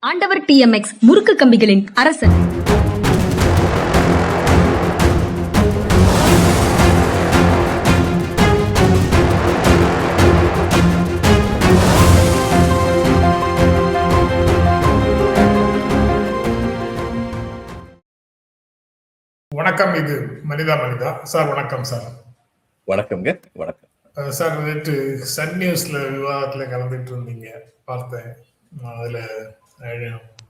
ஆண்டவர் TMX முறுக்கு கம்பிகளின் அரசன். வணக்கம். இது மனிதா சார். வணக்கம் சார். வணக்கம்ங்க. வணக்கம் சார். நேற்று சன் நியூஸ்ல விவாதத்துல கலந்துட்டு இருந்தீங்க, பார்த்தேன். அதுல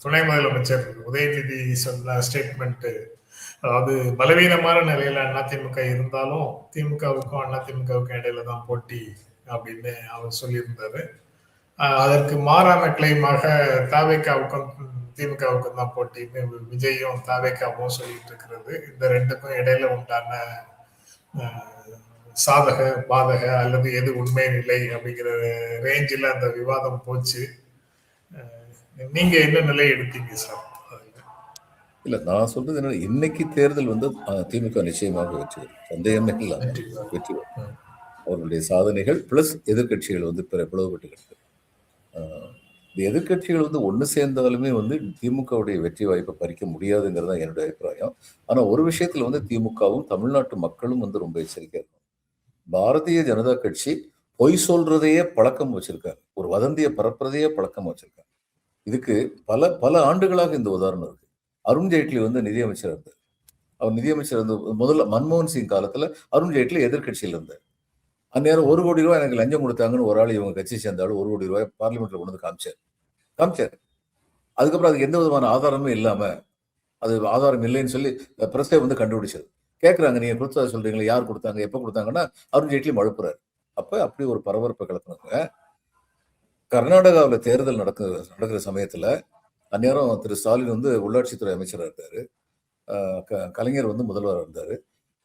துணை முதலமைச்சர் உதயநிதி சொன்ன ஸ்டேட்மெண்ட், அதாவது பலவீனமான நிலையில அதிமுக இருந்தாலும் திமுகவுக்கும் அதிமுகவுக்கும் இடையில தான் போட்டி அப்படின்னு அவர் சொல்லியிருந்தாரு. அதற்கு மாறான கிளைமாக தாவேக்காவுக்கும் திமுகவுக்கும் தான் போட்டின்னு விஜயும் தாவேக்காவும் சொல்லிட்டு இருக்கிறது. இந்த ரெண்டுக்கும் இடையில உண்டான சாதக பாதக அல்லது எது உண்மை நிலை அப்படிங்கிற ரேஞ்சில் அந்த விவாதம் போச்சு. நீங்க என்ன நிலை எடுத்தீங்க சார்? இல்ல, நான் சொல்றது என்ன, இன்னைக்கு தேர்தல் வந்து திமுக நிச்சயமாக வெற்றி பெறும், சந்தேகமே இல்லை, வெற்றி பெறும். அவர்களுடைய சாதனைகள் பிளஸ் எதிர்கட்சிகள் வந்து பிளவுபட்டு கிடக்கு. இந்த எதிர்கட்சிகள் வந்து ஒன்று சேர்ந்தாலுமே வந்து திமுகவுடைய வெற்றி வாய்ப்பை பறிக்க முடியாதுங்கிறது தான் என்னுடைய அபிப்பிராயம். ஆனா ஒரு விஷயத்துல வந்து திமுகவும் தமிழ்நாட்டு மக்களும் வந்து ரொம்ப எச்சரிக்கையா இருக்கும். பாரதிய ஜனதா கட்சி பொய் சொல்றதையே பழக்கம் வச்சிருக்காரு, ஒரு வதந்தியை பரப்புறதையே பழக்கம் வச்சிருக்காரு. இதுக்கு பல பல ஆண்டுகளாக இந்த உதாரணம் இருக்கு. அருண்ஜேட்லி வந்து நிதியமைச்சர் இருந்தார். அவர் நிதியமைச்சர் வந்து முதல்ல மன்மோகன் சிங் காலத்துல அருண்ஜேட்லி எதிர்கட்சியில் இருந்தார். அந்நேரம் 1 கோடி ரூபாய் எனக்கு லஞ்சம் கொடுத்தாங்கன்னு ஒரு ஆள் இவங்க கட்சி சேர்ந்தாலும் 1 கோடி ரூபாய் பார்லிமெண்ட்ல கொண்டு வந்து காமிச்சார். அதுக்கப்புறம் அதுக்கு எந்த விதமான ஆதாரமும் இல்லாம, அது ஆதாரம் இல்லைன்னு சொல்லி பிரஸ்ஸே வந்து கண்டுபிடிச்சது. கேட்கறாங்க, நீங்க கொடுத்தா சொல்றீங்களா, யார் கொடுத்தாங்க, எப்ப கொடுத்தாங்கன்னா அருண்ஜேட்லி மழுப்புறாரு. அப்படி ஒரு பரபரப்பை கிளப்பினாங்க. கர்நாடகாவில் தேர்தல் நடக்கிற சமயத்துல அந்நேரம் திரு ஸ்டாலின் வந்து உள்ளாட்சித்துறை அமைச்சராக இருந்தாரு, கலைஞர் வந்து முதல்வராக இருந்தாரு.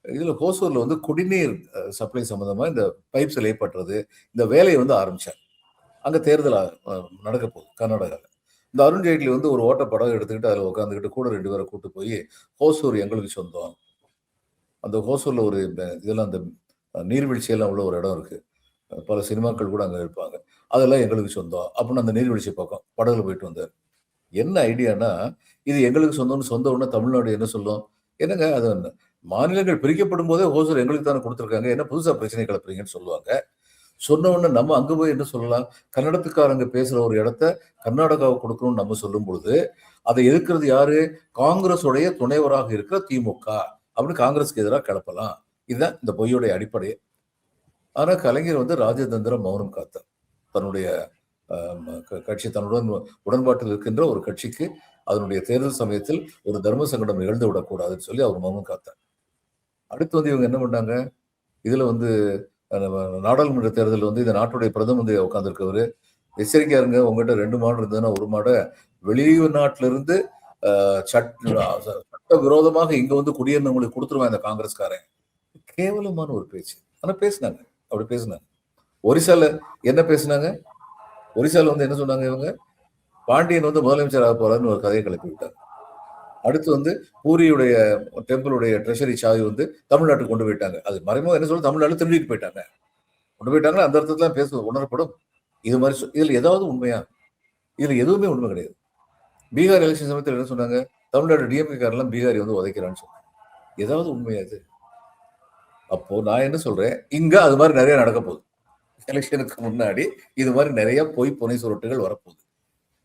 இதுல ஹோசூர்ல வந்து குடிநீர் சப்ளை சம்பந்தமா இந்த பைப்ஸ் ஏற்படுறது, இந்த வேலையை வந்து ஆரம்பிச்சாங்க. அங்க தேர்தல் நடக்க போகுது கர்நாடகாவில். இந்த அருண்ஜேட்லி வந்து ஒரு ஓட்ட படம் எடுத்துக்கிட்டு அதில் உட்காந்துக்கிட்டு கூட 2 பேரை கூட்டு போய், ஹோசூர் எங்களுக்கு சொந்தம், அந்த ஹோசூர்ல ஒரு இதெல்லாம் அந்த நீர்வீழ்ச்சியெல்லாம் உள்ள ஒரு இடம் இருக்கு, பல சினிமாக்கள் கூட அங்க இருப்பாங்க, அதெல்லாம் எங்களுக்கு சொந்தம் அப்படின்னு அந்த நீர்வீழ்ச்சி பக்கம் படகுல போயிட்டு வந்தார். என்ன ஐடியானா, இது எங்களுக்கு சொந்தம்னு சொந்த உடனே தமிழ்நாடு என்ன சொல்லும், என்னங்க அது மாநிலங்கள் பிரிக்கப்படும் போதே ஹோசூர் எங்களுக்கு தானே கொடுத்துருக்காங்க, என்ன புதுசா பிரச்சனை கிளப்புறீங்கன்னு சொல்லுவாங்க. சொன்ன உடனே நம்ம அங்க போய் என்ன சொல்லலாம், கன்னடத்துக்காரங்க பேசுற ஒரு இடத்த கர்நாடகாவுக்கு கொடுக்கணும்னு நம்ம சொல்லும் பொழுது அதை எதிர்க்கிறது யாரு, காங்கிரஸ் உடைய துணைவராக இருக்கிற திமுக அப்படின்னு காங்கிரஸ்க்கு எதிராக கிளப்பலாம். இதுதான் இந்த பொய்யுடைய அடிப்படையே. ஆனா கலைஞர் வந்து ராஜதந்திர மௌனம் காத்தார். தன்னுடைய கட்சி தன்னுடன் உடன்பாட்டில் இருக்கின்ற ஒரு கட்சிக்கு அதனுடைய தேர்தல் சமயத்தில் ஒரு தர்ம சங்கடம் நிகழ்ந்து விடக்கூடாதுன்னு சொல்லி அவர் மௌனம் காத்தார். அடுத்து வந்து இவங்க என்ன பண்ணாங்க, இதுல வந்து நாடாளுமன்ற தேர்தல் வந்து இந்த நாட்டுடைய பிரதம மந்திரி உட்கார்ந்துருக்கவரு, எச்சரிக்கையா இருங்க, உங்ககிட்ட 2 மாடு இருந்ததுன்னா 1 மாடை வெளிநாட்டுல இருந்து சட்ட விரோதமாக இங்க வந்து குடியேறினவங்களுக்கு கொடுத்துருவாங்க இந்த காங்கிரஸ்காரன். கேவலமான ஒரு பேச்சு. ஆனா பேசினாங்க, அப்படி பேசினாங்க. ஒரிசால என்ன பேசினாங்க, ஒரிசால வந்து என்ன சொன்னாங்க, இவங்க பாண்டியன் வந்து முதலமைச்சர் ஆக போறாருன்னு ஒரு கதையை கிளப்பி விட்டாங்க. அடுத்து வந்து பூரியுடைய டெம்பிளுடைய ட்ரெஷரி சாவி வந்து தமிழ்நாட்டுக்கு கொண்டு போயிட்டாங்க. அது மறைமுகம் என்ன சொல்ல, தமிழ்நாடு திருடிட்டு போயிட்டாங்க, கொண்டு போயிட்டாங்கன்னா அந்த அர்த்தத்துல பேச உணரப்படும். இது மாதிரி இதுல ஏதாவது உண்மையா? இதுல எதுவுமே உண்மை கிடையாது. பீகார் எலெக்ஷன் சமயத்தில் என்ன சொன்னாங்க, தமிழ்நாடு டிஎம்கே காரெல்லாம் பீகாரி வந்து உதைக்கிறான்னு சொன்னாங்க. ஏதாவது உண்மையா இது? அப்போ நான் என்ன சொல்றேன், இங்க அது மாதிரி நிறைய நடக்க போகுது. எலெக்ஷனுக்கு முன்னாடி இது மாதிரி நிறைய பொய் புனை சுருட்டுகள் வரப்போகுது.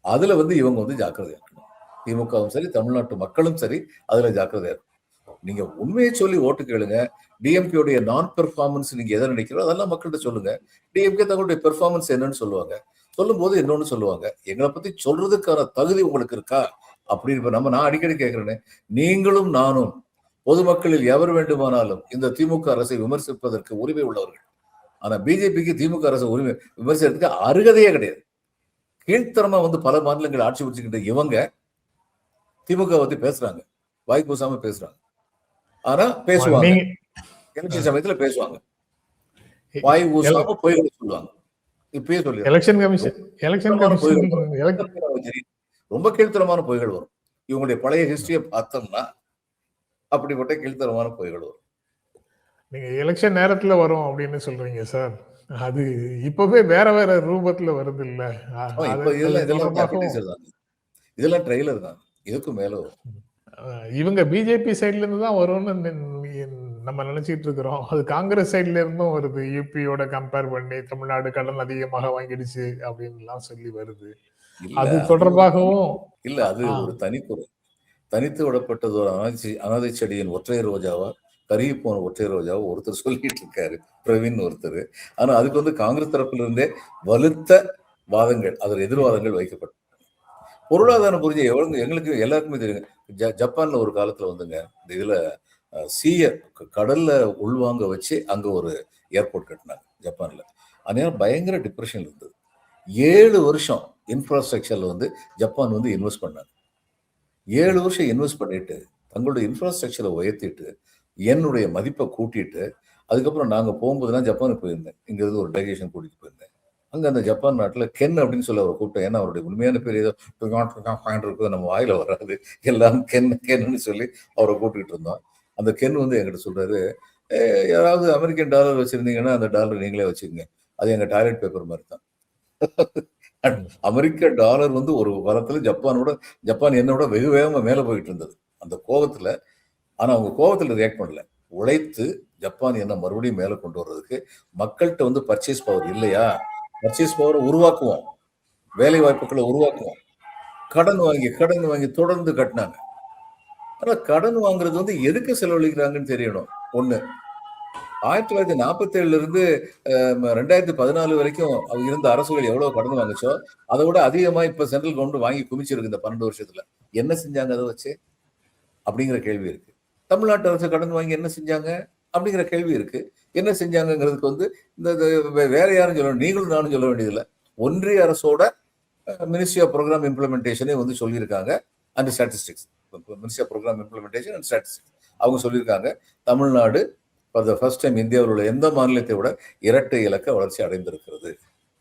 அதுல வந்து இவங்க வந்து ஜாக்கிரதையா இருக்கணும். திமுகவும் சரி தமிழ்நாட்டு மக்களும் சரி அதுல ஜாக்கிரதையா இருக்கும். நீங்க உண்மையை சொல்லி ஓட்டு கேளுங்க. டிஎம்கேடைய நான் பெர்ஃபார்மன்ஸ் நீங்க எதை நினைக்கிறோம் அதெல்லாம் மக்கள்கிட்ட சொல்லுங்க. டிஎம்கே தங்களுடைய பெர்ஃபார்மன்ஸ் என்னன்னு சொல்லுவாங்க. சொல்லும் போது இன்னொன்னு சொல்லுவாங்க, எங்களை பத்தி சொல்றதுக்கான தகுதி உங்களுக்கு இருக்கா அப்படின்னு. நான் அடிக்கடி கேட்கிறேன்னு, நீங்களும் நானும் பொதுமக்களில் எவர் வேண்டுமானாலும் இந்த திமுக அரசை விமர்சிப்பதற்கு உரிமை உள்ளவர்கள். ஆனா பிஜேபிக்கு திமுக அரசு உரிமை விமர்சிக்கிறதுக்கு அருகதையே கிடையாது. கீழ்த்தரமா வந்து பல மாநிலங்கள் ஆட்சி பிடிச்சுக்கிட்ட இவங்க திமுக பத்தி பேசுறாங்க, வாய் கூசாம பேசுறாங்க. ஆனா பேசுவாங்க, எலெக்ஷன் சமயத்துல பேசுவாங்க, வாய் கூசாம பொய்களை சொல்லுவாங்க. இப்பயே சொல்லி ரொம்ப கீழ்த்தரமான பொய்கள் வரும். இவங்களுடைய பழைய ஹிஸ்டரியை பார்த்தோம்னா அப்படிப்பட்ட கீழ்த்தரமான பொய்கள் வரும். நீங்க எலெக்ஷன் நேரத்துல வரும் அப்படின்னு சொல்றீங்க சார், அது இப்பவே வேற வேற ரூபத்துல வருது இல்ல? இதெல்லாம் ட்ரெய்லர் தான், இதுக்கும் மேல வரும். இவங்க பிஜேபி சைட்ல இருந்து தான் வரும்னு நம்ம நினைச்சிட்டு இருக்கிறோம். அது காங்கிரஸ் சைட்ல இருந்தும் வருது. யூபியோட கம்பேர் பண்ணி தமிழ்நாடு கடன் அதிகமாக வாங்கிடுச்சு அப்படின்லாம் சொல்லி வருது. இல்ல அது அது ஒரு தொடர்பாகவும் இல்ல அது ஆ, ஒரு தனிக்குறை. தனித்து விடப்பட்டது ஒரு அனாதை செடியின் ஒற்றை ரோஜாவா, கருகி போன ஒற்றை ரோஜாவா ஒருத்தர் சொல்லிட்டு இருக்காரு, பிரவீன் ஒருத்தர். ஆனா அதுக்கு வந்து காங்கிரஸ் தரப்புல இருந்தே வலுத்த வாதங்கள், அதில் எதிர்வாதங்கள் வைக்கப்பட்டது. பொருளாதாரம் புரிஞ்சு எங்களுக்கு எல்லாருக்குமே தெரியுங்க. ஜப்பான்ல ஒரு காலத்துல வந்துங்க, இந்த இதுல சீய கடல்ல உள்வாங்க வச்சு அங்க ஒரு ஏர்போர்ட் கட்டினாங்க ஜப்பான்ல. அதனால பயங்கர டிப்ரெஷன் இருந்தது. 7 வருஷம் இன்ஃப்ராஸ்ட்ரக்சர்ல வந்து ஜப்பான் வந்து இன்வெஸ்ட் பண்ணாங்க. 7 வருஷம் இன்வெஸ்ட் பண்ணிட்டு தங்களுடைய இன்ஃப்ராஸ்ட்ரக்சரை உயர்த்திட்டு என்னுடைய மதிப்பை கூட்டிட்டு அதுக்கப்புறம் நாங்க போகும்போதுலாம் ஜப்பானுக்கு போயிருந்தேன். இங்க இருந்து ஒரு டெலிகேஷன் கூட்டிட்டு போயிருந்தேன். அங்க அந்த ஜப்பான் நாட்டுல கென் அப்படின்னு சொல்லி அவரை கூப்பிட்டேன். ஏன்னா அவருடைய உண்மையான பேர் ஏதோ இருக்குது, நம்ம வாயில வராது. எல்லாம் கென்னு சொல்லி அவரை கூப்பிட்டுட்டு இருந்தோம். அந்த கென் வந்து என்கிட்ட சொல்றாரு, யாராவது அமெரிக்கன் டாலர் வச்சிருந்தீங்கன்னா அந்த டாலர் நீங்களே வச்சுக்கோங்க, அது எங்க டாய்லெட் பேப்பர் மாதிரி தான். அமெரிக்க டாலர் வந்து ஒரு காலத்துல ஜப்பான் என்னோட வெகு வேகமா மேல போயிட்டு இருந்தது அந்த கோபத்துல. ஆனா அவங்க கோபத்துல ரியாக்ட் பண்ணல. உழைத்து ஜப்பான் என்ன மறுபடியும் மேல கொண்டு வர்றதுக்கு மக்கள்கிட்ட வந்து பர்ச்சேஸ் பவர் இல்லையா, பர்ச்சேஸ் பவரை உருவாக்குவோம், வேலை வாய்ப்புகளை உருவாக்குவோம். கடன் வாங்கி தொடர்ந்து கட்டினாங்க. ஆனா கடன் வாங்குறது வந்து எதுக்கு செலவழிக்கிறாங்கன்னு தெரியணும். ஒண்ணு, 1947 இருந்து 2014 வரைக்கும் இருந்த அரசுகள் எவ்வளவு கடன் வாங்குச்சோ அதை விட அதிகமா இப்ப சென்ட்ரல் கவர்மெண்ட் வாங்கி குமிச்சிருக்கு இந்த 12 வருஷத்துல. என்ன செஞ்சாங்க அதை வச்சு அப்படிங்கிற கேள்வி இருக்கு. தமிழ்நாட்டு அரசு கடன் வாங்கி என்ன செஞ்சாங்க அப்படிங்கிற கேள்வி இருக்கு. என்ன செஞ்சாங்கிறதுக்கு வந்து இந்த வேற யாரும் சொல்லணும், நீங்களும் நானும் சொல்ல வேண்டியதில்லை. ஒன்றிய அரசோட மினிஸ்ட்ரி ஆஃப் ப்ரோக்ராம் இம்ப்ளிமெண்டேஷனே வந்து சொல்லியிருக்காங்க. And statistics, ministry of programme implementation and statistics அவங்க சொல்லியிருக்காங்க, Tamil Nadu for the first time இந்தியாவில் உள்ள எந்த மாநிலத்தை விட இரட்டை இலக்க வளர்ச்சி அடைந்திருக்கிறது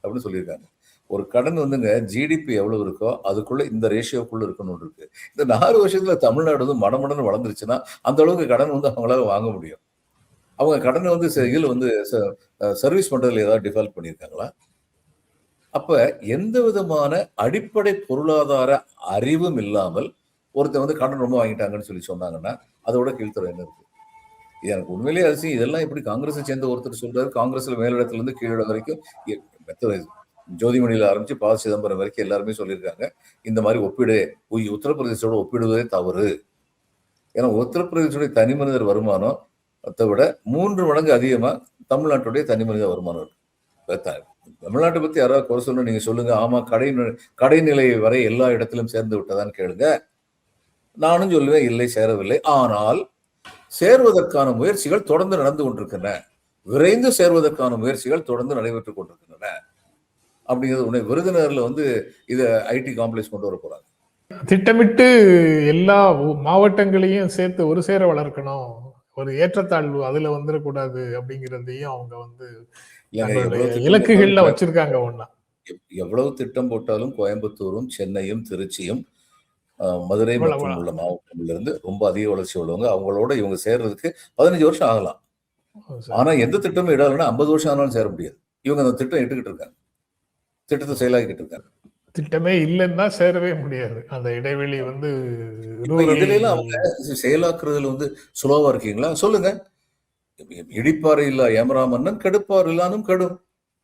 அப்படின்னு சொல்லியிருக்காங்க. ஒரு கடன் வந்துங்க ஜிடிபி எவ்வளவு இருக்கோ அதுக்குள்ள இந்த ரேஷியோக்குள்ள இருக்கணும் இருக்கு. இந்த 4 வருஷத்துல தமிழ்நாடு வந்து மடமடன்னு வளர்ந்துருச்சுன்னா அந்த அளவுக்கு கடன் வந்து அவங்களால வாங்க முடியும். அவங்க கடனை வந்து இதில் வந்து சர்வீஸ் பண்றதுல ஏதாவது டிஃபால்ட் பண்ணியிருக்காங்களா? அப்ப எந்த விதமான அடிப்படை பொருளாதார அறிவும் இல்லாமல் ஒருத்தர் வந்து கடன் ரொம்ப வாங்கிட்டாங்கன்னு சொல்லி சொன்னாங்கன்னா அதோட கீழ்த்தரம் என்ன இருக்கு? இது எனக்கு உண்மையிலேயே அதிசயம். இதெல்லாம் எப்படி காங்கிரஸை சேர்ந்த ஒருத்தர் சொல்றாரு, காங்கிரஸ்ல மேலிடத்துல இருந்து கீழிடம் வரைக்கும் ஜோதிமணியில ஆரம்பிச்சு ப. சிதம்பரம் வரைக்கும் எல்லாருமே சொல்லியிருக்காங்க, இந்த மாதிரி உத்தரப்பிரதேசோட ஒப்பிடுவதே தவறு. ஏன்னா உத்தரப்பிரதேசோடைய தனி மனிதர் வருமானம் அதை விட 3 மடங்கு அதிகமா தமிழ்நாட்டுடைய தனி மனித வருமானம் இருக்கு. தமிழ்நாட்டை பத்தி யாராவது குறை சொல்லணும் நீங்க சொல்லுங்க. ஆமா, கடைநிலை வரை எல்லா இடத்திலும் சேர்ந்து விட்டதான்னு கேளுங்க. நானும் சொல்லுவேன், இல்லை, சேரவில்லை. ஆனால் சேர்வதற்கான முயற்சிகள் தொடர்ந்து நடந்து கொண்டிருக்கின்றன. விரைந்து சேர்வதற்கான முயற்சிகள் தொடர்ந்து நடைபெற்றுக் கொண்டிருக்கின்றன அப்படிங்கிறது உடனே விருதுநகர்ல வந்து இதை ஐடி காம்ப்ளெக்ஸ் கொண்டு வர போறாங்க. திட்டமிட்டு எல்லா மாவட்டங்களையும் சேர்த்து ஒரு சேர வளர்க்கணும், ஒரு ஏற்றத்தாழ்வு அதுல வந்துடக்கூடாது அப்படிங்கிறதையும் அவங்க வந்து இலக்குகள்ல வச்சிருக்காங்க. ஒண்ணா எவ்வளவு திட்டம் போட்டாலும் கோயம்புத்தூரும் சென்னையும் திருச்சியும் மதுரை மற்றும் உள்ள மாவட்டங்கள்ல இருந்து ரொம்ப அதிக வளர்ச்சி உள்ளவங்க, அவங்களோட இவங்க சேர்றதுக்கு 15 வருஷம் ஆகலாம். ஆனா எந்த திட்டமும் இடலைன்னா 50 வருஷம் ஆனாலும் சேர முடியாது. இவங்க அந்த திட்டம் இட்டுக்கிட்டு இருக்காங்க, திட்டத்தை செயலாக்கிட்டு இருக்காங்க. திட்டமே இல்லைன்னா சேரவே முடியாது. அந்த இடைவெளி வந்து இதுல எல்லாம் அவங்க செயலாக்குறதுல வந்து சுலோவா இருக்கீங்களா சொல்லுங்க. இடிப்பாறை இல்லா ஏமரா மன்னன் கெடுப்பார் இல்லானும் கெடும்.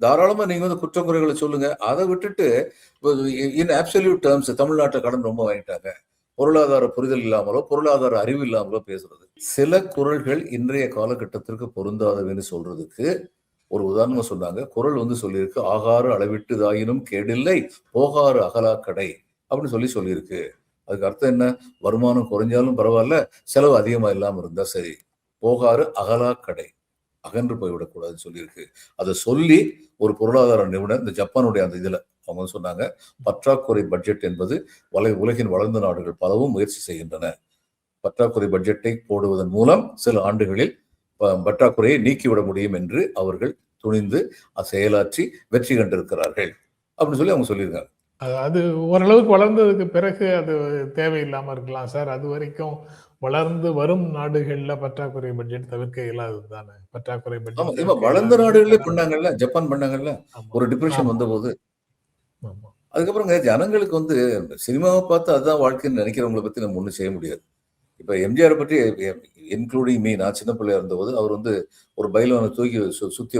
தாராளமா நீங்க வந்து குற்றங்குறைகளை சொல்லுங்க. அதை விட்டுட்டு இன் அப்சல்யூட் டேர்ம்ஸ் தமிழ்நாட்டில் கடன் ரொம்ப வாங்கிட்டாங்க, பொருளாதார புரிதல் இல்லாமலோ பொருளாதார அறிவு இல்லாமலோ பேசுறது. சில குறள்கள் இன்றைய காலகட்டத்திற்கு பொருந்தாததுன்னு சொல்றதுக்கு ஒரு உதாரணமா சொன்னாங்க. குறள் வந்து சொல்லியிருக்கு, ஆகாறு அளவிட்டுதாயினும் கேடில்லை, போகாறு அகலாக்கடை அப்படின்னு சொல்லியிருக்கு. அதுக்கு அர்த்தம் என்ன? வருமானம் குறைஞ்சாலும் பரவாயில்ல, செலவு அதிகமா இல்லாம இருந்தா சரி, போகாறு அகலாக்கடை, அகன்று போய்விடக்கூடாதுன்னு சொல்லியிருக்கு. அதை சொல்லி ஒரு பொருளாதார நிபுணர் இந்த ஜப்பானுடைய அந்த இதுல அவங்க சொன்னாங்க, பற்றாக்குறை பட்ஜெட் என்பது உலகின் வளர்ந்த நாடுகள் பலவும் முயற்சி செய்கின்றன. பற்றாக்குறை பட்ஜெட்டை போடுவதன் மூலம் சில ஆண்டுகளில் பற்றாக்குறையை நீக்கிவிட முடியும் என்று அவர்கள் துணிந்து செயலாற்றி வெற்றி கண்டிருக்கிறார்கள் அப்படின்னு சொல்லி அவங்க சொல்லியிருக்காங்க. அது ஓரளவுக்கு வளர்ந்ததுக்கு பிறகு அது தேவையில்லாம இருக்கலாம் சார். அது வரைக்கும் வளர்ந்து வரும் நாடுகள்ல பற்றாக்குறை பட்ஜெட் தவிர்க்க இயலாதது தானே. பற்றாக்குறை பட்ஜெட் வளர்ந்த நாடுகளே பண்ணாங்கல்ல, ஜப்பான் பண்ணாங்கல்ல ஒரு டிப்ரெஷன் வந்த போது. அதுக்கப்புறங்க ஜனங்களுக்கு வந்து சினிமாவை பார்த்து அதுதான் வாழ்க்கைன்னு நினைக்கிறவங்களை பத்தி நம்ம ஒண்ணும் செய்ய முடியாது. இப்ப எம்ஜிஆர் பற்றி இன்க்ளூடிங் மீ, நான் சின்ன பிள்ளையா இருந்தபோது அவர் வந்து ஒரு பைலவனை தூக்கி சுத்தி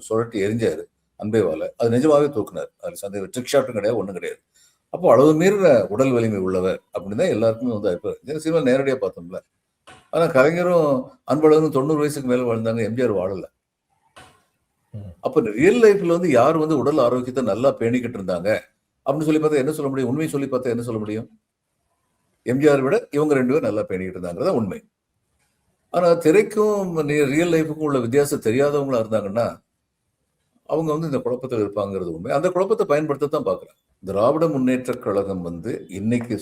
சுழட்டி எரிஞ்சாரு அன்பேவால. அது நிஜமாவே தூக்குனார். அது சந்தேகம், ட்ரிக் ஷாட்டும் கிடையாது, ஒண்ணும் கிடையாது. அப்போ அளவு மீறின உடல் வலிமை உள்ளவர் அப்படின்னு தான் எல்லாருக்குமே வந்து அபிப்பிராயம். சினிமா நேரடியா பார்த்தோம்ல. ஆனா கலைஞரும் அன்பழகனும் 90 வயசுக்கு மேல வாழ்ந்தாங்க, எம்ஜிஆர் வாழல. அப்ப ரியல் லைஃப்ல வந்து யார் வந்து உடல் ஆரோக்கியத்தை நல்லா பேணிக்கிட்டு இருந்தாங்க அப்படின்னு சொல்லி பார்த்தா என்ன சொல்ல முடியும்? உண்மையை சொல்லி பார்த்தா என்ன சொல்ல முடியும்? எம்ஜிஆர் விட இவங்க 2 பேரும் நல்லா பேணிக்கிட்டு இருந்தாங்கிறதா உண்மை. ஆனா திரைக்கும் ரியல் லைஃபுக்கும் உள்ள வித்தியாசம் தெரியாதவங்களா இருந்தாங்கன்னா அவங்க வந்து இந்த குழப்பத்தில் இருப்பாங்கிறது உண்மை. அந்த குழப்பத்தை பயன்படுத்தத்தான் பார்க்குறாங்க. திராவிட முன்னேற்ற கழகம் வந்து இன்னைக்கு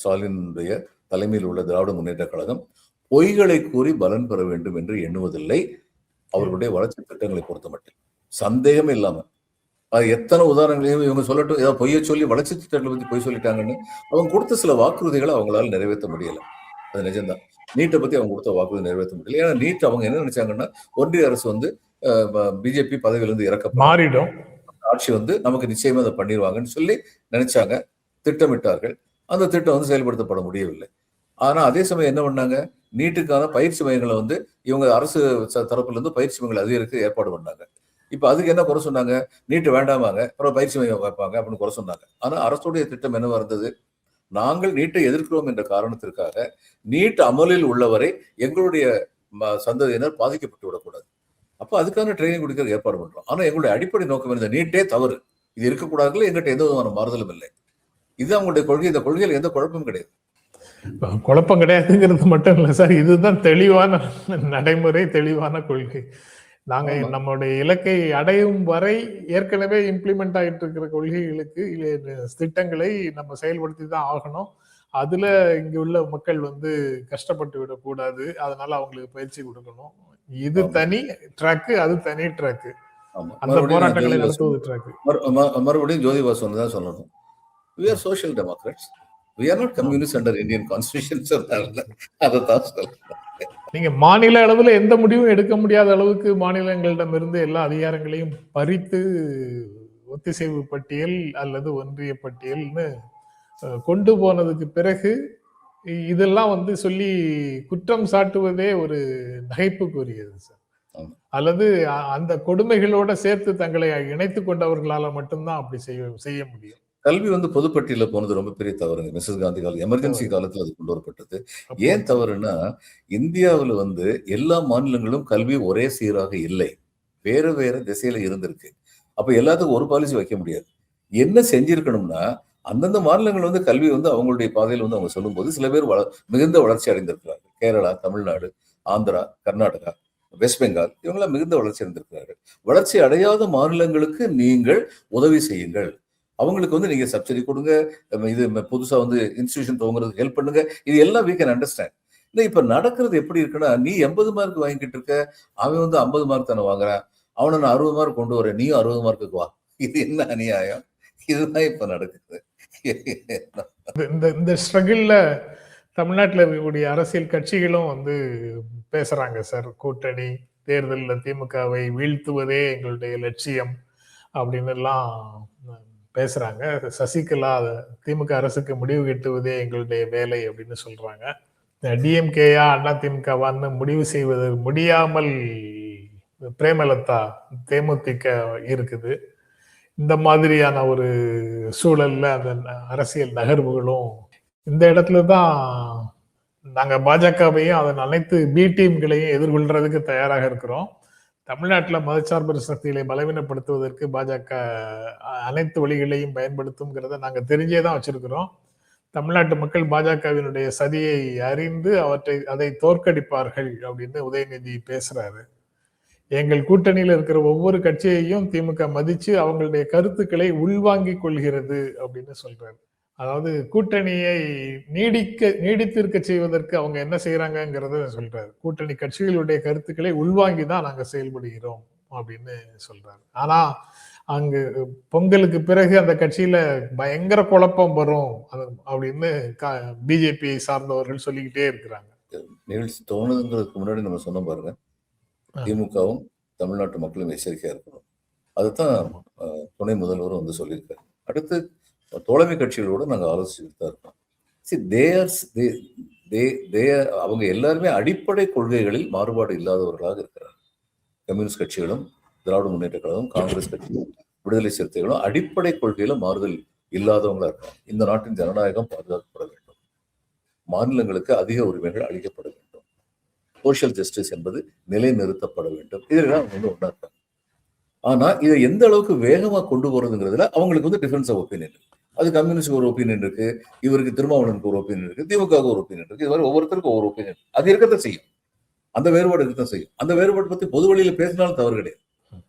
ஸ்டாலினுடைய தலைமையில் உள்ள திராவிட முன்னேற்ற கழகம் பொய்களை கூறி பலன் பெற வேண்டும் என்று எண்ணுவதில்லை. அவர்களுடைய வளர்ச்சி திட்டங்களை பொறுத்த மட்டும் சந்தேகமே இல்லாம அது எத்தனை உதாரணங்களையும் இவங்க சொல்லட்டும், ஏதாவது பொய்யை சொல்லி வளர்ச்சி திட்டங்களை பத்தி பொய் சொல்லிட்டாங்கன்னு அவங்க கொடுத்த சில வாக்குறுதிகளை அவங்களால நிறைவேற்ற முடியல. அது நிஜம்தான். நீட்டை பத்தி அவங்க கொடுத்த வாக்குறுதி நிறைவேற்ற முடியல. ஏன்னா நீட் அவங்க என்ன நினைச்சாங்கன்னா ஒன்றிய அரசு வந்து பிஜேபி பதவியிலிருந்து இறக்க மாறிடும், ஆட்சி வந்து நமக்கு நிச்சயமா அதை பண்ணிடுவாங்கன்னு சொல்லி நினைச்சாங்க, திட்டமிட்டார்கள். அந்த திட்டம் வந்து செயல்படுத்தப்பட முடியவில்லை. ஆனா அதே சமயம் என்ன பண்ணாங்க, நீட்டுக்கான பயிற்சி மையங்களை வந்து இவங்க அரசு தரப்புல இருந்து பயிற்சி மையங்களை அதிகரிக்க ஏற்பாடு பண்ணாங்க. இப்ப அதுக்கு என்ன குறை சொன்னாங்க? நீட்டு வேண்டாமாங்க, அப்புறம் பயிற்சி மையம் வைப்பாங்க அப்படின்னு குறை சொன்னாங்க. ஆனா அரசுடைய திட்டம் என்னவா இருந்தது? நாங்கள் நீட்டை எதிர்க்கிறோம் என்ற காரணத்திற்காக நீட் அமலில் உள்ளவரை எங்களுடைய சந்ததியினர் பாதிக்கப்பட்டு விடக்கூடாது. அப்ப அதுக்கான ட்ரைனிங் கொடுக்க ஏற்பாடு பண்றோம். ஆனா எங்களுடைய அடிப்படை நோக்கம் இந்த நீட்டே தவறு, இது இருக்கக்கூடாதுல எங்கிட்ட எந்த விதமான மாறுதலும் இல்லை. இது அவங்களுடைய கொள்கை. இந்த கொள்கையில் எந்த குழப்பமும் கிடையாது. குழப்பம் கிடையாதுங்கிறது மட்டும் இல்லை சார், இதுதான் தெளிவான நடைமுறை, தெளிவான கொள்கை. நாங்க நம்மளுடைய இலக்கை அடையும் வரை ஏற்கனவே இம்ப்ளிமெண்ட் ஆகிட்டு இருக்கிற கொள்கைகளுக்கு திட்டங்களை நம்ம செயல்படுத்தி தான் ஆகணும். அதுல இங்க உள்ள மக்கள் வந்து கஷ்டப்பட்டு விடக்கூடாது. அதனால அவங்களுக்கு பயிற்சி கொடுக்கணும். இது தனி ட்ராக்கு, அது தனி ட்ராக்கு. அந்த போராட்டங்களை நடத்துவது ட்ராக்கு. மறுபடியும் ஜோதிபாசு தான் சொல்லணும். We are social democrats. We are not communists under Indian constitution. அதைத்தான் சொல்றேன். நீங்க மாநில அளவுல எந்த முடிவும் எடுக்க முடியாத அளவுக்கு மாநிலங்களிடம் இருந்து எல்லா அதிகாரங்களையும் பறித்து ஒத்திசைவு பட்டியல் அல்லது ஒன்றிய பட்டியல்னு கொண்டு போனதுக்கு பிறகு இதெல்லாம் வந்து சொல்லி குற்றம் சாட்டுவதே ஒரு நகைப்புக்குரியது சார். அல்லது அந்த கொடுமைகளோட சேர்த்து தங்களை இணைத்து கொண்டவர்களால மட்டும்தான் அப்படி செய்ய முடியும். கல்வி வந்து பொதுப்பட்டியல போனது ரொம்ப பெரிய தவறுங்க. மிஸ்ஸஸ் காந்தி காலம் எமர்ஜென்சி காலத்துல அது கொண்டு வரப்பட்டது. ஏன் தவறுன்னா, இந்தியாவில் வந்து எல்லா மாநிலங்களும் கல்வி ஒரே சீராக இல்லை, வேற வேற திசையில இருந்திருக்கு. அப்ப எல்லாத்துக்கும் ஒரு பாலிசி வைக்க முடியாது. என்ன செஞ்சிருக்கணும்னா, அந்தந்த மாநிலங்கள் வந்து கல்வி வந்து அவங்களுடைய பாதையில் வந்து அவங்க சொல்லும் போது சில பேர் மிகுந்த வளர்ச்சி அடைந்திருக்கிறார்கள். கேரளா, தமிழ்நாடு, ஆந்திரா, கர்நாடகா, வெஸ்ட் பெங்கால் இவங்கெல்லாம் மிகுந்த வளர்ச்சி அடைந்திருக்கிறார்கள். வளர்ச்சி அடையாத மாநிலங்களுக்கு நீங்கள் உதவி செய்யுங்கள். அவங்களுக்கு வந்து நீங்க சப்சிடி கொடுங்க, இது புதுசா வந்து இன்ஸ்டிடியூஷன் துவங்குறதுக்கு ஹெல்ப் பண்ணுங்க. இது எல்லாம் we can understand. இல்லை இப்ப நடக்கிறது எப்படி இருக்குன்னா, நீ 80 மார்க் வாங்கிட்டு இருக்க, அவன் வந்து 50 மார்க் தானே வாங்குறான், அவனை நான் 60 மார்க் கொண்டு வரேன், நீயும் 60 மார்க்குக்கு வா. இது என்ன அநியாயம்? இதுதான் இப்ப நடக்குது. இந்த ஸ்ட்ரகிள்ல தமிழ்நாட்டில் இருக்கக்கூடிய அரசியல் கட்சிகளும் வந்து பேசுறாங்க சார். கூட்டணி தேர்தலில் திமுகவை வீழ்த்துவதே எங்களுடைய லட்சியம் அப்படின்னு எல்லாம் பேசுறாங்க. சசிகலா திமுக அரசுக்கு முடிவு கட்டுவதே எங்களுடைய வேலை அப்படின்னு சொல்றாங்க. டிஎம்கேயா அண்ணா திமுகவான்னு முடிவு செய்வது முடியாமல் பிரேமலதா தேமுதிக இருக்குது. இந்த மாதிரியான ஒரு சூழல்ல அந்த அரசியல் நகர்வுகளும் இந்த இடத்துல தான் நாங்க பாஜகவையும் அதன் அனைத்து பி டீம்களையும் எதிர்கொள்றதுக்கு தயாராக இருக்கிறோம். தமிழ்நாட்டில் மதச்சார்பற்ற சக்திகளை பலவீனப்படுத்துவதற்கு பாஜக அனைத்து வழிகளையும் பயன்படுத்தும்ங்கிறத நாங்கள் தெரிஞ்சே தான் வச்சிருக்கிறோம். தமிழ்நாட்டு மக்கள் பாஜகவினுடைய சதியை அறிந்து அதை தோற்கடிப்பார்கள் அப்படின்னு உதயநிதி பேசுறாரு. எங்கள் கூட்டணியில் இருக்கிற ஒவ்வொரு கட்சியையும் திமுக மதிச்சு அவங்களுடைய கருத்துக்களை உள்வாங்கிக் கொள்கிறது அப்படின்னு சொல்றாரு. அதாவது கூட்டணியை நீடித்திருக்க செய்வதற்கு அவங்க என்ன செய்யறாங்கிறத சொல்றாரு. கூட்டணி கட்சிகளுடைய கருத்துக்களை உள்வாங்கி தான் நாங்க செயல்படுகிறோம் அப்படின்னு சொல்றாரு. ஆனா அங்கு பொங்கலுக்கு பிறகு அந்த கட்சியில பயங்கர குழப்பம் வரும் அப்படின்னு பிஜேபி சார்ந்தவர்கள் சொல்லிக்கிட்டே இருக்கிறாங்க. நிகழ்ச்சி தோணுதுங்கிறதுக்கு முன்னாடி நம்ம சொன்ன பாருங்க, திமுகவும் தமிழ்நாட்டு மக்களும் எச்சரிக்கையா இருக்கணும். அதுதான் ஆமா. துணை முதல்வரும் வந்து சொல்லியிருக்காரு. அடுத்து தோழமை கட்சிகளோட நாங்க ஆலோசிச்சுட்டு தான் இருக்கோம். See, அவங்க எல்லாருமே அடிப்படை கொள்கைகளில் மாறுபாடு இல்லாதவர்களாக இருக்கிறார். கம்யூனிஸ்ட் கட்சிகளும், திராவிட முன்னேற்ற கழகம், காங்கிரஸ் கட்சியும், விடுதலை சிறுத்தைகளும் அடிப்படை கொள்கையில மாறுதல் இல்லாதவங்களா இருக்காங்க. இந்த நாட்டின் ஜனநாயகம் பாதுகாக்கப்பட வேண்டும். மாநிலங்களுக்கு அதிக உரிமைகள் அளிக்கப்பட வேண்டும். சோசியல் ஜஸ்டிஸ் என்பது நிலைநிறுத்தப்பட வேண்டும். இதெல்லாம் அவங்க வந்து ஒன்றா இருக்காங்க. ஆனா இதை எந்த அளவுக்கு வேகமா கொண்டு போறதுங்கிறதுல அவங்களுக்கு வந்து டிஃபரன்ஸ் ஆஃப் ஒப்பீனியன் இருக்கு. அது கம்யூனிஸ்ட் ஒரு ஒப்பீனியன் இருக்கு, இவருக்கு திருமாவளவனுக்கு ஒரு ஒப்பீனியன் இருக்கு, திமுக ஒரு ஒப்பீனியன் இருக்கு. இது மாதிரி ஒவ்வொருத்தருக்கும் ஒவ்வொரு ஒப்பீனியன். அது இருக்கத்தான் செய்யும். அந்த வேறுபாடு இருக்கத்தான் செய்யும். அந்த வேறுபாடு பத்தி பொது வழியில பேசினாலும் தவறு கிடையாது.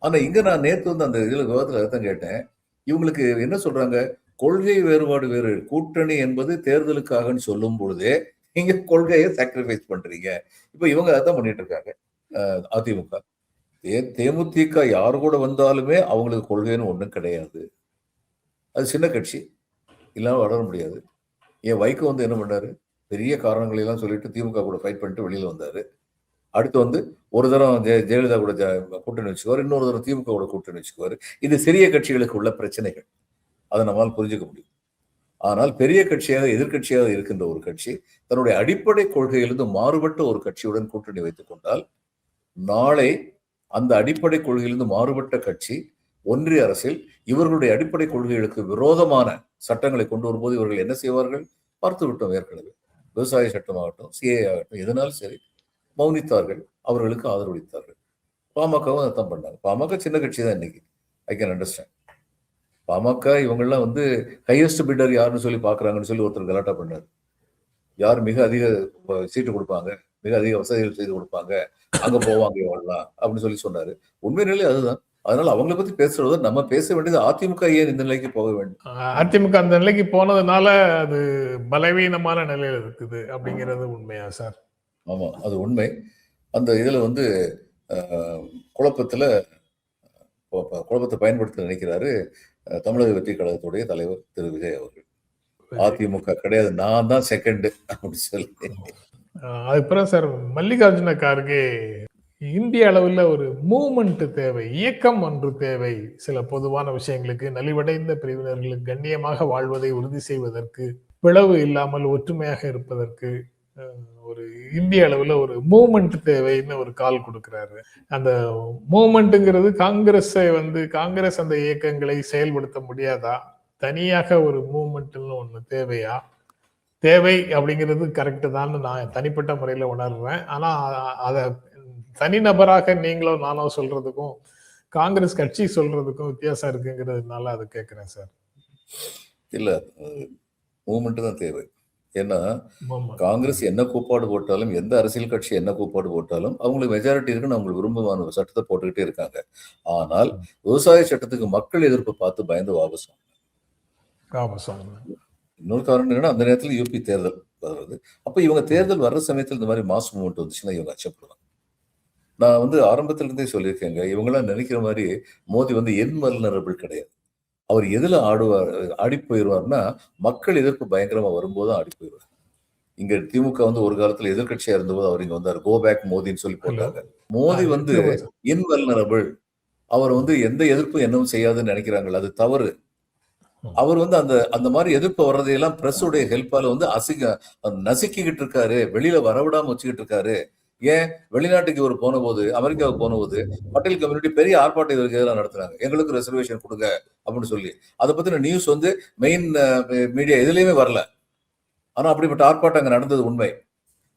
ஆனா இங்க நான் நேத்து வந்து அந்த இதுல விவாதத்துல அதான் கேட்டேன். இவங்களுக்கு என்ன சொல்றாங்க? கொள்கை வேறுபாடு வேறு, கூட்டணி என்பது தேர்தலுக்காகன்னு சொல்லும் பொழுதே நீங்க கொள்கையை சாக்ரிஃபைஸ் பண்றீங்க. இப்ப இவங்க அதான் பண்ணிட்டு இருக்காங்க. அதிமுக, தேமுதிக யாரு கூட வந்தாலுமே அவங்களுக்கு கொள்கைன்னு ஒண்ணும் கிடையாது. அது சின்ன கட்சி, இல்லாம வளர முடியாது. என் வைகோ வந்து என்ன பண்ணாரு? பெரிய காரணங்களை எல்லாம் சொல்லிட்டு திமுக கூட ஃபைட் பண்ணிட்டு வெளியில வந்தாரு. அடுத்து வந்து ஒரு தரம் ஜெயலலிதா கூட கூட்டணி வச்சுக்குவார், இன்னொரு தரம் திமுக கூட கூட்டணி வச்சுக்குவாரு. இது சிறிய கட்சிகளுக்கு உள்ள பிரச்சனைகள், அதை நம்மால் புரிஞ்சுக்க முடியும். ஆனால் பெரிய கட்சியாக, எதிர்கட்சியாக இருக்கின்ற ஒரு கட்சி தன்னுடைய அடிப்படை கொள்கையிலிருந்து மாறுபட்ட ஒரு கட்சியுடன் கூட்டணி வைத்துக் கொண்டால், நாளை அந்த அடிப்படை கொள்கையிலிருந்து மாறுபட்ட கட்சி ஒன்றிய அரசில் இவர்களுடைய அடிப்படை கொள்கைகளுக்கு விரோதமான சட்டங்களை கொண்டு வரும்போது இவர்கள் என்ன செய்வார்கள்? பார்த்து விட்டோம் ஏற்கனவே. விவசாய சட்டமாகட்டும், சிஏ ஆகட்டும், எதனாலும் சரி மௌனித்தார்கள், அவர்களுக்கு ஆதரவளித்தார்கள். பாமகவும் அதான் பண்ணாங்க. பாமக சின்ன கட்சி தான் இன்னைக்கு. I can understand. பாமக இவங்கெல்லாம் வந்து ஹையஸ்ட் பிட்டர் யாருன்னு சொல்லி பாக்குறாங்கன்னு சொல்லி ஒருத்தர் கலாட்டா பண்ணாரு. யார் மிக அதிக சீட்டு கொடுப்பாங்க, மிக அதிக வசதிகள் செய்து கொடுப்பாங்க, அங்க போவாங்க இவங்கெல்லாம் அப்படின்னு சொல்லி சொன்னாரு. உண்மை நிலை அதுதான். அதனால அவங்களை பத்தி பேசுறது நம்ம பேச வேண்டியது அதிமுக ஏன் இந்த நிலைக்கு போக வேண்டும்? அதிமுக அந்த நிலைக்கு போனதுனால அது பலவீனமான நிலையில இருக்குது அப்படிங்கிறது உண்மையா சார்? ஆமா, அது உண்மை. அந்த இதுல வந்து குழப்பத்தை பயன்படுத்த நினைக்கிறாரு தமிழக வெற்றி கழகத்துடைய தலைவர் திரு விஜய் அவர்கள். அதிமுக கிடையாது, நான் தான் செகண்ட் அப்படின்னு சொல்லி. அதுக்கப்புறம் சார் மல்லிகார்ஜுன கார்கே இந்திய அளவில் ஒரு மூவ்மெண்ட் தேவை, இயக்கம் ஒன்று தேவை, சில பொதுவான விஷயங்களுக்கு, நலிவடைந்த பிரிவினர்களுக்கு கண்ணியமாக வாழ்வதை உறுதி செய்வதற்கு, பிளவு இல்லாமல் ஒற்றுமையாக இருப்பதற்கு ஒரு இந்திய அளவில் ஒரு மூவ்மெண்ட் தேவைன்னு ஒரு கால் கொடுக்கிறாரு. அந்த மூவ்மெண்ட்டுங்கிறது காங்கிரஸ் அந்த இயக்கங்களை செயல்படுத்த முடியாதா? தனியாக ஒரு மூவ்மெண்ட்னு ஒன்று தேவையா? தேவை அப்படிங்கிறது கரெக்டு தான் நான் தனிப்பட்ட முறையில் உணர்றேன். ஆனா அதை தனிநபராக நீங்களோ நானோ சொல்றதுக்கும் காங்கிரஸ் கட்சி சொல்றதுக்கும் வித்தியாசம் இருக்குங்கிறதுனால அதை கேட்கிறேன் சார். இல்ல, மூவ்மெண்ட் தான் தேவை. ஏன்னா காங்கிரஸ் என்ன கூப்பாடு போட்டாலும், எந்த அரசியல் கட்சி என்ன கூப்பாடு போட்டாலும் அவங்களுக்கு மெஜாரிட்டி இருக்குன்னு அவங்களுக்கு விரும்பமான சட்டத்தை போட்டுக்கிட்டே இருக்காங்க. ஆனால் விவசாய சட்டத்துக்கு மக்கள் எதிர்ப்பு பார்த்து பயந்து வாபஸ். இன்னொரு காரணம் என்னன்னா, அந்த நேரத்தில் யூபி தேர்தல் வருது. அப்ப இவங்க தேர்தல் வர்ற சமயத்தில் இந்த மாதிரி மாஸ் மூவ்மெண்ட் வந்துச்சுன்னா இவங்க அச்சப்படுவாங்க. நான் வந்து ஆரம்பத்துல இருந்தே சொல்லியிருக்கேங்க, இவங்கெல்லாம் நினைக்கிற மாதிரி மோடி வந்து இன்வல்னரபிள் கிடையாது. அவர் எதுல ஆடி போயிடுவார்னா, மக்கள் எதிர்ப்பு பயங்கரமா வரும்போது ஆடி போயிடுவார். இங்க திமுக வந்து ஒரு காலத்துல எதிர்கட்சியா இருந்தபோது அவர் இங்க வந்தார், கோ பேக் மோடின்னு சொல்லி போட்டாங்க. மோடி வந்து இன்வல்னரபிள், அவர் வந்து எந்த எதிர்ப்பும் என்னவும் செய்யாதுன்னு நினைக்கிறாங்க. அது தவறு. அவர் வந்து அந்த மாதிரி எதிர்ப்பு வர்றதையெல்லாம் பிரஸுடைய ஹெல்ப்பால வந்து நசுக்கிக்கிட்டு இருக்காரு, வெளியில வரவிடாம வச்சுக்கிட்டு இருக்காரு. ஏன் வெளிநாட்டுக்கு இவர் போன போது, அமெரிக்காவுக்கு போன போது பட்டேல் கம்யூனிட்டி பெரிய ஆர்ப்பாட்டம் இதற்கு எதிராக நடத்துறாங்க, எங்களுக்கு ரிசர்வேஷன் கொடுங்க அப்படின்னு சொல்லி. அதை பத்தின நியூஸ் வந்து மெயின் மீடியா எதுலையுமே வரல. ஆனா அப்படிப்பட்ட ஆர்ப்பாட்டம் அங்க நடந்தது உண்மை.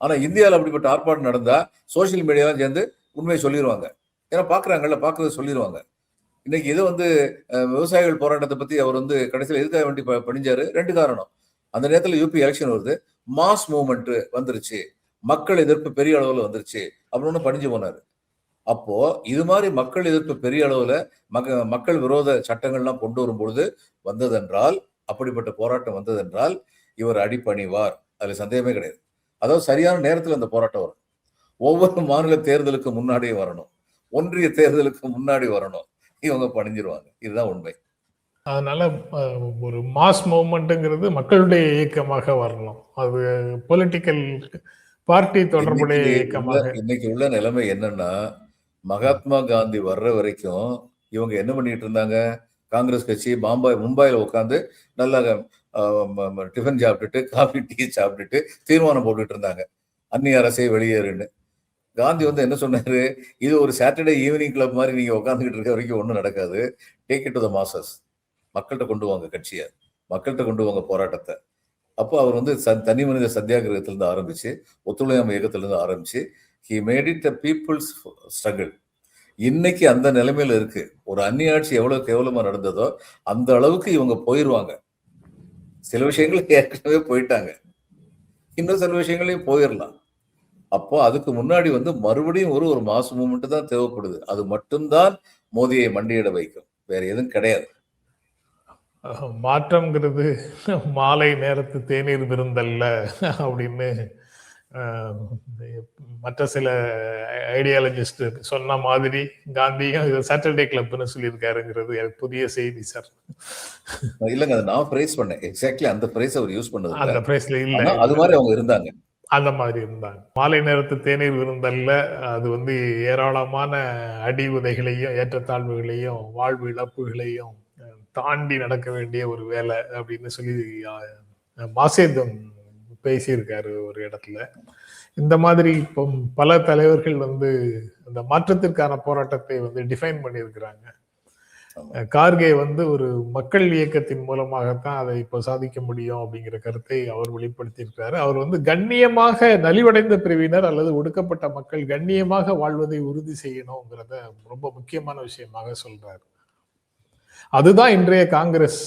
ஆனா இந்தியாவில் அப்படிப்பட்ட ஆர்ப்பாட்டம் நடந்தா சோசியல் மீடியாவும் சேர்ந்து உண்மையை சொல்லிடுவாங்க. ஏன்னா பாக்குறாங்கல்ல, பாக்குறது சொல்லிடுவாங்க. இன்னைக்கு இது வந்து விவசாயிகள் போராட்டத்தை பத்தி அவர் வந்து கடைசியில் எதுக்காக வேண்டி பணிஞ்சாரு? 2 காரணம். அந்த நேரத்தில் யூபி எலெக்ஷன் வருது, மாஸ் மூவ்மெண்ட் வந்துருச்சு, மக்கள் எதிர்ப்பு பெரிய அளவுல வந்துருச்சு அப்படின்னு பணிஞ்சு போனாரு. அப்போ இது மாதிரி மக்கள் எதிர்ப்பு பெரிய அளவுல மக்கள் விரோத சட்டங்கள்லாம் கொண்டு வரும் பொழுது வந்ததென்றால், அப்படிப்பட்ட போராட்டம் வந்ததென்றால் இவர் அடிபணிவார், அதுல சந்தேகமே கிடையாது. அதாவது சரியான நேரத்தில் அந்த போராட்டம் வரும். ஒவ்வொரு மாநில தேர்தலுக்கு முன்னாடியே வரணும், ஒன்றிய தேர்தலுக்கு முன்னாடி வரணும், இவங்க பணிஞ்சிருவாங்க. இதுதான் உண்மை. அதனால ஒரு மாஸ் மூவ்மெண்ட்ங்கிறது மக்களுடைய இயக்கமாக வரணும். அது பொலிட்டிக்கல் பார்ட்டி தொடர்புடைய இயக்கமாக. இன்னைக்கு உள்ள நிலைமை என்னன்னா, மகாத்மா காந்தி வர்ற வரைக்கும் இவங்க என்ன பண்ணிட்டு இருந்தாங்க? காங்கிரஸ் கட்சி மும்பையில் உட்காந்து நல்லா டிஃபன் சாப்பிட்டுட்டு காஃபி டீ சாப்பிட்டுட்டு தீர்மானம் போட்டுட்டு இருந்தாங்க, அந்நிய அரசை வெளியேறுன்னு. காந்தி வந்து என்ன சொன்னாரு? இது ஒரு சாட்டர்டே ஈவினிங் கிளப் மாதிரி நீங்க உட்காந்துக்கிட்டு இருக்க வரைக்கும் ஒன்றும் நடக்காது. Take it to the masses. மக்கள்கிட்ட கொண்டு வாங்க கட்சியை, மக்கள்கிட்ட கொண்டு வாங்க போராட்டத்தை. அப்போ அவர் வந்து தனி மனித சத்தியாகிரகத்திலிருந்து ஆரம்பிச்சு, ஒத்துழையாமை இயக்கத்திலிருந்து ஆரம்பிச்சு, he made it a peoples struggle. இன்னைக்கு அந்த நிலைமையில இருக்கு. ஒரு அந்நிய ஆட்சி எவ்வளவு கேவலமா நடந்ததோ அந்த அளவுக்கு இவங்க போயிருவாங்க. சில விஷயங்கள் ஏற்கனவே போயிட்டாங்க, இன்னும் சில விஷயங்களையும் போயிடலாம். அப்போ அதுக்கு முன்னாடி வந்து மறுபடியும் ஒரு மாச மூமெண்ட் தான் தேவைப்படுது. அது மட்டும்தான் மோதியை மண்டியிட வைக்கும், வேற எதுவும் கிடையாது. மாற்றம்ங்கிறது மாலை நேரத்து தேநீர் விருந்தல்ல அப்படின்னு மற்ற சில ஐடியாலஜிஸ்ட் சொன்ன மாதிரி காந்தியும் இது சாட்டர்டே கிளப்னு சொல்லியிருக்காருங்கிறது எனக்கு புதிய செய்தி சார். இல்லங்க, அதை நான் பிரைஸ் பண்ணேன். எக்ஸாக்ட்லி அந்த பிரைஸ் அவர் யூஸ் பண்ணது அந்த பிரைஸ்ல இல்ல, அது மாதிரி அவங்க இருந்தாங்க. அந்த மாதிரி இருந்தாங்க. மாலை நேரத்து தேநீர் விருந்தல்ல, அது வந்து ஏராளமான அடி உதைகளையும் ஏற்றத்தாழ்வுகளையும் வாழ்வு இழப்புகளையும் தாண்டி நடக்க வேண்டிய ஒரு வேலை அப்படின்னு சொல்லி மாசேதம் பேசியிருக்காரு ஒரு இடத்துல. இந்த மாதிரி இப்போ பல தலைவர்கள் வந்து அந்த மாற்றத்திற்கான போராட்டத்தை வந்து டிஃபைன் பண்ணியிருக்கிறாங்க. கார்கே வந்து ஒரு மக்கள் இயக்கத்தின் மூலமாகத்தான் அதை இப்போ சாதிக்க முடியும் அப்படிங்கிற கருத்தை அவர் வெளிப்படுத்தியிருக்கிறாரு. அவர் வந்து கண்ணியமாக நலிவடைந்த பிரிவினர் அல்லது ஒடுக்கப்பட்ட மக்கள் கண்ணியமாக வாழ்வதை உறுதி செய்யணுங்கிறத ரொம்ப முக்கியமான விஷயமாக சொல்றாரு. அதுதான் இன்றைய காங்கிரஸ்.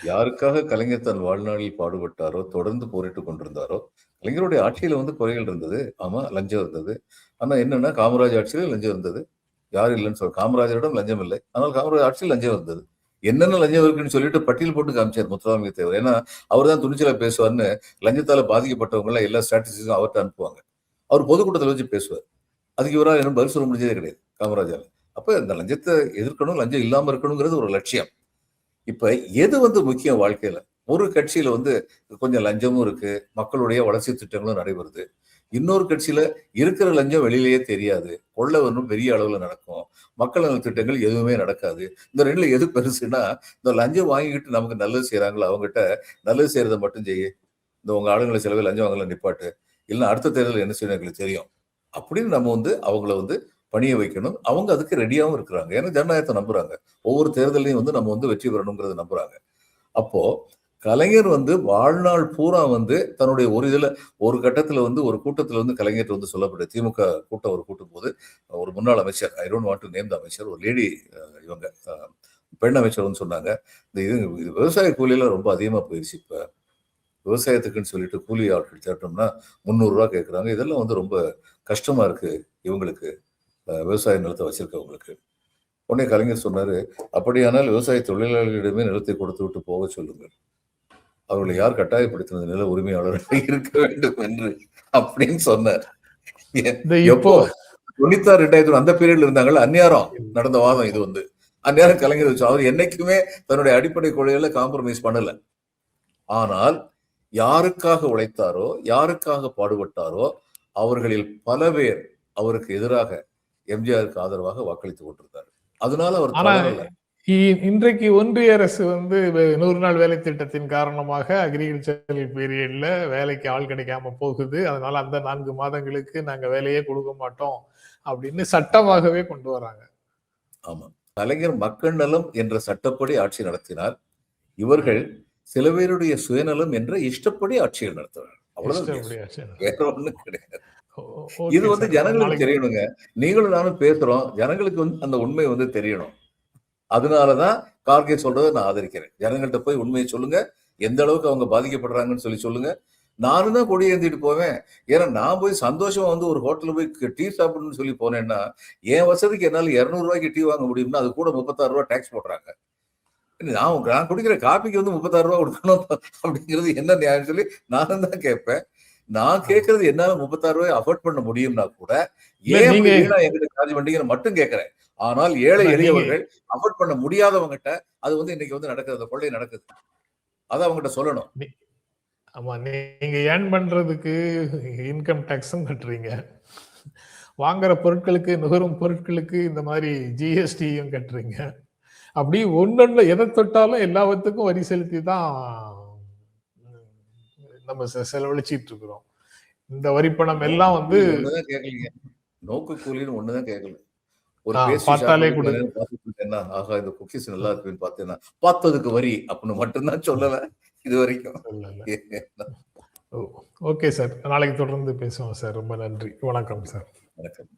யாருக்காக கலைஞர் தன் வாழ்நாளில் பாடுபட்டாரோ, தொடர்ந்து போரிட்டு கொண்டிருந்தாரோ, கலைஞருடைய ஆட்சியில வந்து குறைகள் இருந்தது. ஆமா, லஞ்சம் இருந்தது. ஆனா என்னன்னா, காமராஜ் ஆட்சியில லஞ்சம் இருந்தது. யாரும் இல்லைன்னு சொல்ல, காமராஜரிடம் லஞ்சம் இல்லை, ஆனால் காமராஜ் ஆட்சியில் லஞ்சம் இருந்தது. என்னென்ன லஞ்சம் இருக்குன்னு சொல்லிட்டு பட்டியல் போட்டு காமிச்சார் முத்துராமலிங்க தேவர். ஏன்னா அவர் தான் துணிச்சலா பேசுவார்னு லஞ்சத்தால பாதிக்கப்பட்டவங்க எல்லாம் எல்லா ஸ்ட்ராட்டஜிஸும் அவர்கிட்ட அனுப்புவாங்க. அவர் பொதுக்கூட்டத்தில் வச்சு பேசுவார். அதுக்கு இவரால் என்ன பதில் சொல்ல முடிஞ்சதே கிடையாது காமராஜால. அப்ப இந்த லஞ்சத்தை எதிர்க்கணும், லஞ்சம் இல்லாம இருக்கணுங்கிறது ஒரு லட்சியம். இப்ப எது வந்து முக்கியம் வாழ்க்கையில? ஒரு கட்சியில வந்து கொஞ்சம் லஞ்சமும் இருக்கு, மக்களுடைய வளர்ச்சி திட்டங்களும் நடைபெறுது. இன்னொரு கட்சியில இருக்கிற லஞ்சம் வெளியிலேயே தெரியாது, கொள்ளை ஒன்றும் பெரிய அளவுல நடக்கும், மக்கள் நல திட்டங்கள் எதுவுமே நடக்காது. இந்த ரெண்டுல எது பெருசுன்னா, இந்த லஞ்சம் வாங்கிக்கிட்டு நமக்கு நல்லது செய்யறாங்களோ அவங்ககிட்ட நல்லது செய்யறதை மட்டும் செய்ய, இந்த உங்க ஆளுங்களை சிலவே லஞ்சம் வாங்கல நிப்பாட்டு, இல்லைன்னா அடுத்த தேர்தலில் என்ன செய்யணும் எங்களுக்கு தெரியும் அப்படின்னு நம்ம வந்து அவங்கள வந்து பணிய வைக்கணும். அவங்க அதுக்கு ரெடியாகவும் இருக்கிறாங்க. ஏன்னா ஜனநாயகத்தை நம்புறாங்க. ஒவ்வொரு தேர்தலையும் வந்து நம்ம வந்து வெற்றி பெறணுங்கிறத நம்புறாங்க. அப்போ கலைஞர் வந்து வாழ்நாள் பூரா வந்து தன்னுடைய ஒரு கட்டத்துல வந்து ஒரு கூட்டத்துல வந்து கலைஞர் வந்து சொல்லப்பட்ட திமுக கூட்டம் ஒரு கூட்டும் போது ஒரு முன்னாள் அமைச்சர், I don't want to name the அமைச்சர், ஒரு லேடி, இவங்க பெண் அமைச்சர் வந்து சொன்னாங்க, இது விவசாய கூலியெல்லாம் ரொம்ப அதிகமா போயிடுச்சு, இப்ப விவசாயத்துக்குன்னு சொல்லிட்டு கூலி ஆட்கள் தேட்டோம்னா 300 ரூபா கேட்கறாங்க, இதெல்லாம் வந்து ரொம்ப கஷ்டமா இருக்கு இவங்களுக்கு, விவசாய நிலத்தை வச்சிருக்கவங்களுக்கு. உடனே கலைஞர் சொன்னாரு, அப்படியானால் விவசாய தொழிலாளர்களிடமே நிலத்தை கொடுத்து விட்டு போக சொல்லுங்கள், அவர்களை யார் கட்டாயப்படுத்தினது நில உரிமையாளராக இருக்க வேண்டும் என்று அப்படின்னு சொன்னார். எப்போ 96 2000 அந்த பீரியட்ல இருந்தாங்கல்ல, அந்நியாரம் நடந்த வாதம் இது வந்து. அந்நேரம் கலைஞர் வச்சு அவர் என்னைக்குமே தன்னுடைய அடிப்படை கொள்கைகளை காம்ப்ரமைஸ் பண்ணல. ஆனால் யாருக்காக உழைத்தாரோ, யாருக்காக பாடுபட்டாரோ அவர்களில் பல பேர் அவருக்கு எதிராக எம்ஜிஆருக்கு ஆதரவாக வாக்களித்து கொண்டிருந்தார். அதனால அவர் தவறல. இன்றைக்கு ஒன்றிய அரசு வந்து 100 நாள் வேலை திட்டத்தின் காரணமாக அக்ரிகல்ச்சரல் பீரியட்ல வேலைக்கு ஆள் கிடைக்காம போகுது, அதனால அந்த 4 மாதங்களுக்கு நாங்க வேலையே கொடுக்க மாட்டோம் அப்படின்னு சட்டமாகவே கொண்டு வராங்க. ஆமா, கலைஞர் மக்கள் நலம் என்ற சட்டப்படி ஆட்சி நடத்தினார். இவர்கள் சில பேருடைய சுயநலம் என்ற இஷ்டப்படி ஆட்சியை நடத்துறாங்க. அவ்வளவுதான், வேற ஒண்ணும் கிடையாது. இது வந்து ஜனங்களுக்கு தெரியணுங்க. நீங்களும் நானும் பேசுறோம், ஜனங்களுக்கு வந்து அந்த உண்மை வந்து தெரியணும். அதனாலதான் கார்கே சொல்றதை நான் ஆதரிக்கிறேன். ஜனங்கள்கிட்ட போய் உண்மையை சொல்லுங்க, எந்த அளவுக்கு அவங்க பாதிக்கப்படுறாங்கன்னு சொல்லி சொல்லுங்க. நானும் தான் கொடி ஏந்திட்டு போவேன். ஏன்னா நான் போய் சந்தோஷமா வந்து ஒரு ஹோட்டல்ல போய் டீ சாப்பிடணும்னு சொல்லி போனேன்னா, என் வசதிக்கு என்னால 200 ரூபாய்க்கு டீ வாங்க முடியும்னா அது கூட 36 ரூபாய் டாக்ஸ் போடுறாங்க. நான் குடிக்கிற காப்பிக்கு வந்து 36 ரூபாய் கொடுக்கணும் அப்படிங்கிறது என்ன நியாயம் சொல்லி நானும் தான் கேட்பேன். நான் கேட்கறது என்னால 36 ரூபாய் அஃபோர்ட் பண்ண முடியும்னா கூட ஏன் எங்கிட்ட சார்ஜ் பண்றீங்கன்னு மட்டும் கேட்கிறேன். ஆனால் ஏழை எளியவர்கள் அஃபோர்ட் பண்ண முடியாதவங்கிட்ட அது வந்து இன்னைக்கு வந்து நடக்கிறது, கொள்ளை நடக்குது. அதை அவங்ககிட்ட சொல்லணும். ஆமா, நீங்க ஏர்ன் பண்றதுக்கு இன்கம் டாக்ஸும் கட்டுறீங்க, வாங்குற பொருட்களுக்கு, நுகரும் பொருட்களுக்கு இந்த மாதிரி ஜிஎஸ்டியும் கட்டுறீங்க. அப்படி ஒன்னொன்னு எதை தொட்டாலும் எல்லாத்துக்கும் வரி செலுத்தி தான் நம்ம செலவழிச்சிட்டு இருக்கிறோம். இந்த வரி பணம் எல்லாம் வந்து ஒண்ணுதான் கேட்கலீங்க. நோக்கு கூலின்னு ஒண்ணுதான் கேட்கல. ஒரு பேஸ்ட்ரி பார்த்தாலே ஷாப்ல போய் பார்த்துட்டு என்ன, ஆஹா இந்த குக்கீஸ் நல்லா இருக்குன்னு பார்த்தேன்னா, பார்த்ததுக்கு வரி அப்படின்னு மட்டும்தான் சொல்லுவேன் இது வரைக்கும். ஓகே சார், நாளைக்கு தொடர்ந்து பேசுவோம் சார். ரொம்ப நன்றி, வணக்கம் சார். வணக்கம்.